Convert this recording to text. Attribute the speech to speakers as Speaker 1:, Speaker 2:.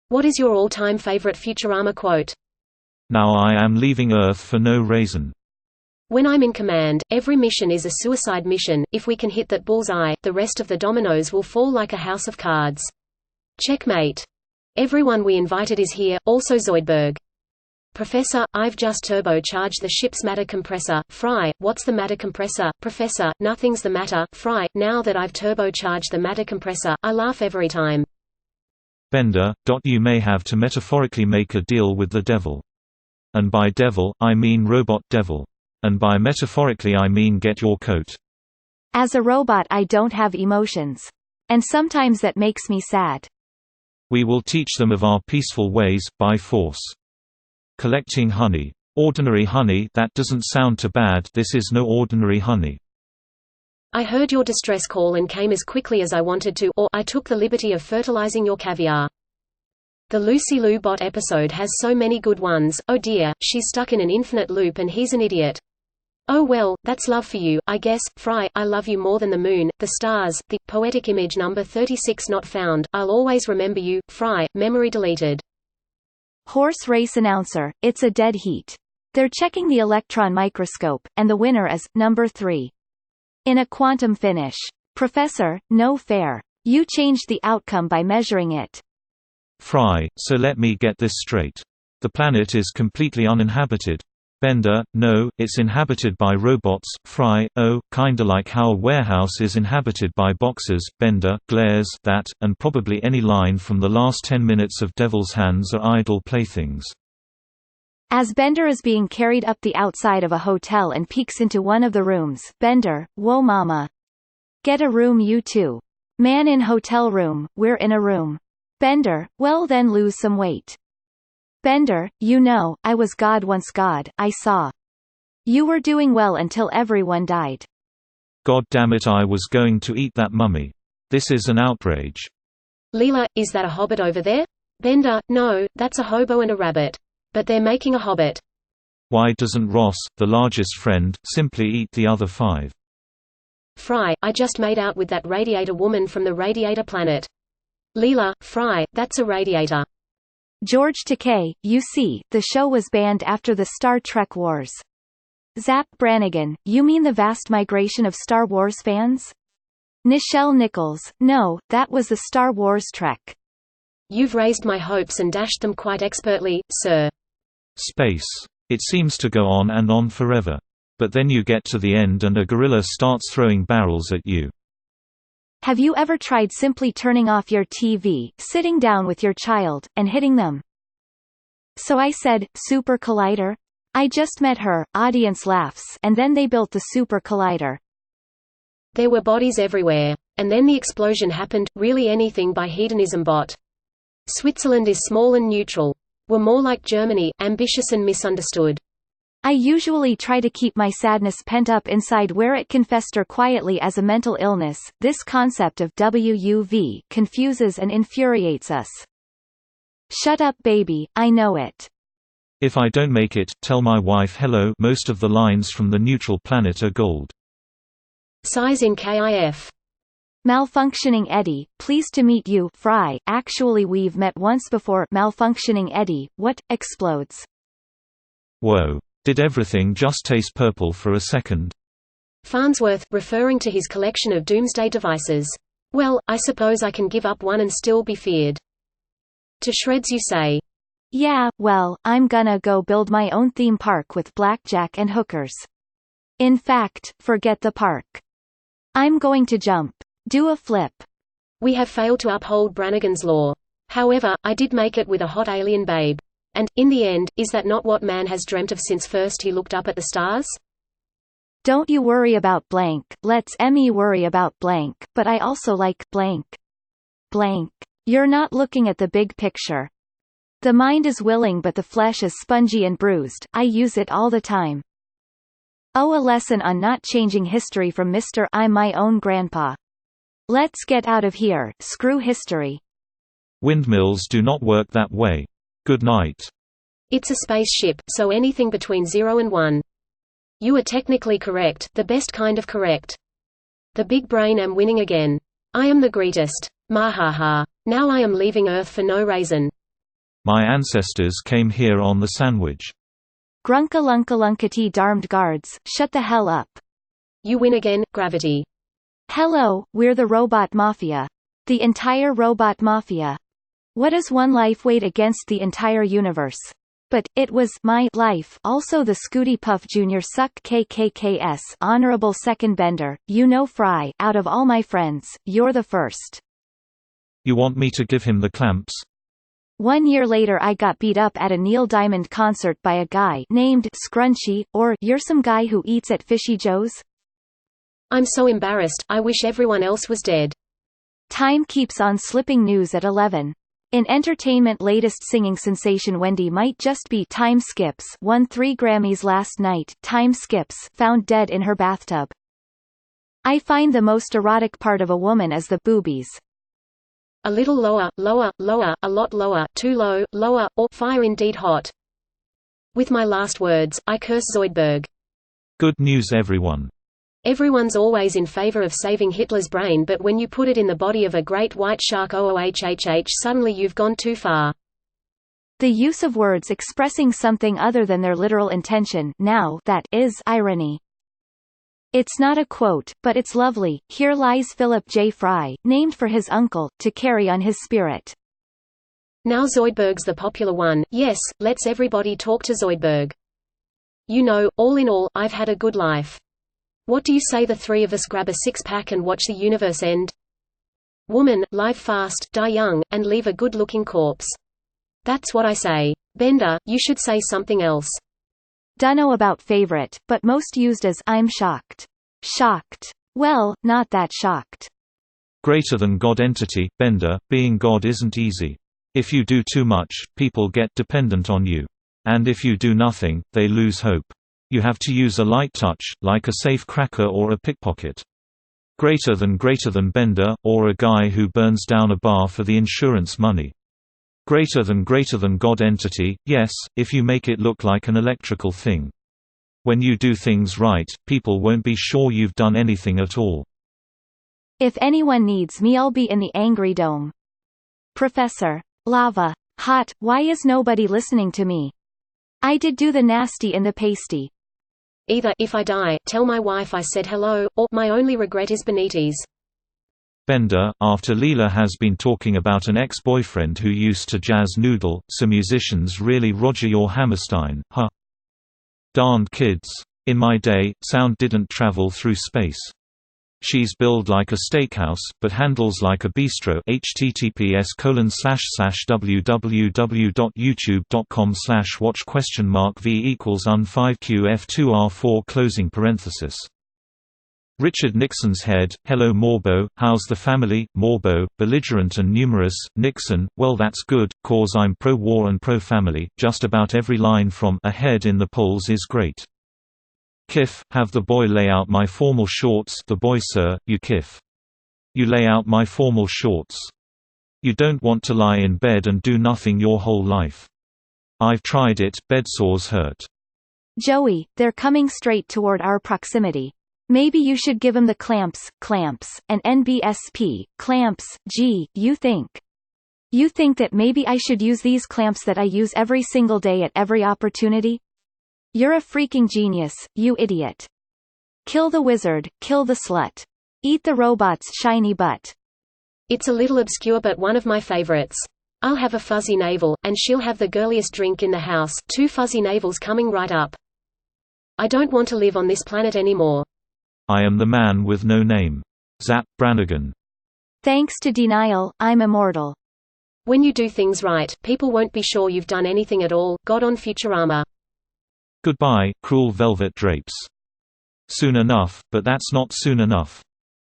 Speaker 1: What is your all-time favorite Futurama quote?
Speaker 2: Now I am leaving Earth for no reason.
Speaker 1: When I'm in command, every mission is a suicide mission. If we can hit that bullseye, the rest of the dominoes will fall like a house of cards. Checkmate. Everyone we invited is here, also Zoidberg. Professor, I've just turbocharged the ship's matter compressor. Fry, what's the matter compressor? Professor, nothing's the matter. Fry, now that I've turbocharged the matter compressor, I laugh every time.
Speaker 2: Bender, you may have to metaphorically make a deal with the devil. And by devil, I mean robot devil. And by metaphorically I mean get your coat.
Speaker 3: As a robot I don't have emotions. And sometimes that makes me sad.
Speaker 2: We will teach them of our peaceful ways, by force. Collecting honey. Ordinary honey, that doesn't sound too bad, this is no ordinary honey.
Speaker 1: I heard your distress call and came as quickly as I wanted to, or I took the liberty of fertilizing your caviar. The Lucy Liu bot episode has so many good ones. Oh dear, she's stuck in an infinite loop and he's an idiot. Oh well, that's love for you, I guess. Fry, I love you more than the moon, the stars, the poetic image number 36 not found. I'll always remember you. Fry, memory deleted.
Speaker 3: Horse race announcer, it's a dead heat. They're checking the electron microscope, and the winner is number 3. In a quantum finish. Professor, no fair. You changed the outcome by measuring it.
Speaker 2: Fry, so let me get this straight. The planet is completely uninhabited. Bender, no, it's inhabited by robots. Fry, oh, kinda like how a warehouse is inhabited by boxes. Bender, glares, that, and probably any line from the last 10 minutes of Devil's Hands are idle playthings.
Speaker 3: As Bender is being carried up the outside of a hotel and peeks into one of the rooms, Bender, whoa mama. Get a room you too. Man in hotel room, we're in a room. Bender, well then lose some weight. Bender, you know, I was God once God, I saw. You were doing well until everyone died.
Speaker 2: God damn it, I was going to eat that mummy. This is an outrage.
Speaker 1: Leela, is that a hobbit over there? Bender, no, that's a hobo and a rabbit. But they're making a hobbit.
Speaker 2: Why doesn't Ross, the largest friend, simply eat the other 5?
Speaker 1: Fry, I just made out with that radiator woman from the radiator planet. Leela, Fry, that's a radiator.
Speaker 3: George Takei, you see, the show was banned after the Star Trek Wars. Zap Brannigan, you mean the vast migration of Star Wars fans? Nichelle Nichols, no, that was the Star Wars Trek.
Speaker 1: You've raised my hopes and dashed them quite expertly, sir.
Speaker 2: Space. It seems to go on and on forever. But then you get to the end and a gorilla starts throwing barrels at you.
Speaker 3: Have you ever tried simply turning off your TV, sitting down with your child, and hitting them? So I said, Super Collider? I just met her, audience laughs, and then they built the Super Collider.
Speaker 1: There were bodies everywhere. And then the explosion happened, really anything by hedonism bot. Switzerland is small and neutral. We're more like Germany, ambitious and misunderstood.
Speaker 3: I usually try to keep my sadness pent up inside where it can fester quietly as a mental illness. This concept of WUV confuses and infuriates us. Shut up baby, I know it.
Speaker 2: If I don't make it, tell my wife hello. Most of the lines from the neutral planet are gold.
Speaker 1: Size in KIF.
Speaker 3: Malfunctioning Eddie, pleased to meet you. Fry, actually we've met once before. Malfunctioning Eddie, what, explodes.
Speaker 2: Whoa. Did everything just taste purple for a second?
Speaker 1: Farnsworth, referring to his collection of doomsday devices. Well, I suppose I can give up one and still be feared. To shreds you say.
Speaker 3: Yeah, well, I'm gonna go build my own theme park with blackjack and hookers. In fact, forget the park. I'm going to jump. Do a flip.
Speaker 1: We have failed to uphold Brannigan's law. However, I did make it with a hot alien babe. And, in the end, is that not what man has dreamt of since first he looked up at the stars?
Speaker 3: Don't you worry about blank, let's me worry about blank, but I also like blank. Blank. You're not looking at the big picture. The mind is willing but the flesh is spongy and bruised, I use it all the time. Oh, a lesson on not changing history from Mr. I'm my own grandpa. Let's get out of here, screw history.
Speaker 2: Windmills do not work that way. Good night.
Speaker 1: It's a spaceship, so anything between 0 and 1. You are technically correct, the best kind of correct. The big brain am winning again. I am the greatest. Mahaha. Now I am leaving Earth for no reason.
Speaker 2: My ancestors came here on the sandwich.
Speaker 3: Grunka-lunka-lunkety darned guards, shut the hell up.
Speaker 1: You win again, gravity.
Speaker 3: Hello, we're the Robot Mafia. The entire Robot Mafia. What is one life weighed against the entire universe? But, it was, my, life, also the Scooty Puff Jr. Suck KKKS Honorable Second Bender, you know Fry, out of all my friends, you're the first.
Speaker 2: You want me to give him the clamps?
Speaker 3: 1 year later I got beat up at a Neil Diamond concert by a guy named Scrunchy, or, you're some guy who eats at Fishy Joe's?
Speaker 1: I'm so embarrassed, I wish everyone else was dead.
Speaker 3: Time keeps on slipping news at 11. In entertainment latest singing sensation Wendy might just be Time Skips won 3 Grammys last night. Time Skips found dead in her bathtub. I find the most erotic part of a woman is the boobies.
Speaker 1: A little lower, lower, lower, a lot lower, too low, lower, or fire indeed hot. With my last words, I curse Zoidberg.
Speaker 2: Good news everyone.
Speaker 1: Everyone's always in favor of saving Hitler's brain, but when you put it in the body of a great white shark oohhh, suddenly you've gone too far.
Speaker 3: The use of words expressing something other than their literal intention now, that is irony. It's not a quote, but it's lovely. Here lies Philip J. Fry, named for his uncle, to carry on his spirit.
Speaker 1: Now Zoidberg's the popular one, yes, let's everybody talk to Zoidberg. You know, all in all, I've had a good life. What do you say the three of us grab a six-pack and watch the universe end? Woman, live fast, die young, and leave a good-looking corpse. That's what I say. Bender, you should say something else.
Speaker 3: Dunno about favorite, but most used as I'm shocked. Shocked. Well, not that shocked.
Speaker 2: Greater than God entity, Bender, being God isn't easy. If you do too much, people get dependent on you. And if you do nothing, they lose hope. You have to use a light touch, like a safe cracker or a pickpocket. Greater than Bender, or a guy who burns down a bar for the insurance money. Greater than God entity, yes, if you make it look like an electrical thing. When you do things right, people won't be sure you've done anything at all.
Speaker 3: If anyone needs me, I'll be in the Angry Dome. Professor. Lava. Hot, why is nobody listening to me? I did do the nasty in the pasty.
Speaker 1: Either, if I die, tell my wife I said hello, or, my only regret is Benitez.
Speaker 2: Bender, after Leela has been talking about an ex-boyfriend who used to jazz noodle, so musicians really Roger your Hammerstein, huh? Darned kids. In my day, sound didn't travel through space. She's billed like a steakhouse, but handles like a bistro. https://www.youtube.com/watch?v=un5qf2r4 Richard Nixon's head, hello Morbo, how's the family, Morbo, belligerent and numerous, Nixon, well that's good, cause I'm pro-war and pro-family, just about every line from ahead in the polls is great. Kiff, have the boy lay out my formal shorts. The boy sir, you kiff. You lay out my formal shorts. You don't want to lie in bed and do nothing your whole life. I've tried it, bed sores hurt.
Speaker 3: Joey, they're coming straight toward our proximity. Maybe you should give 'em the clamps, and NBSP, clamps, gee, you think? You think that maybe I should use these clamps that I use every single day at every opportunity? You're a freaking genius, you idiot. Kill the wizard, kill the slut. Eat the robot's shiny butt.
Speaker 1: It's a little obscure but one of my favorites. I'll have a fuzzy navel, and she'll have the girliest drink in the house, 2 fuzzy navels coming right up. I don't want to live on this planet anymore.
Speaker 2: I am the man with no name. Zap Brannigan.
Speaker 3: Thanks to denial, I'm immortal.
Speaker 1: When you do things right, people won't be sure you've done anything at all. God on Futurama.
Speaker 2: Goodbye, cruel velvet drapes. Soon enough, but that's not soon enough.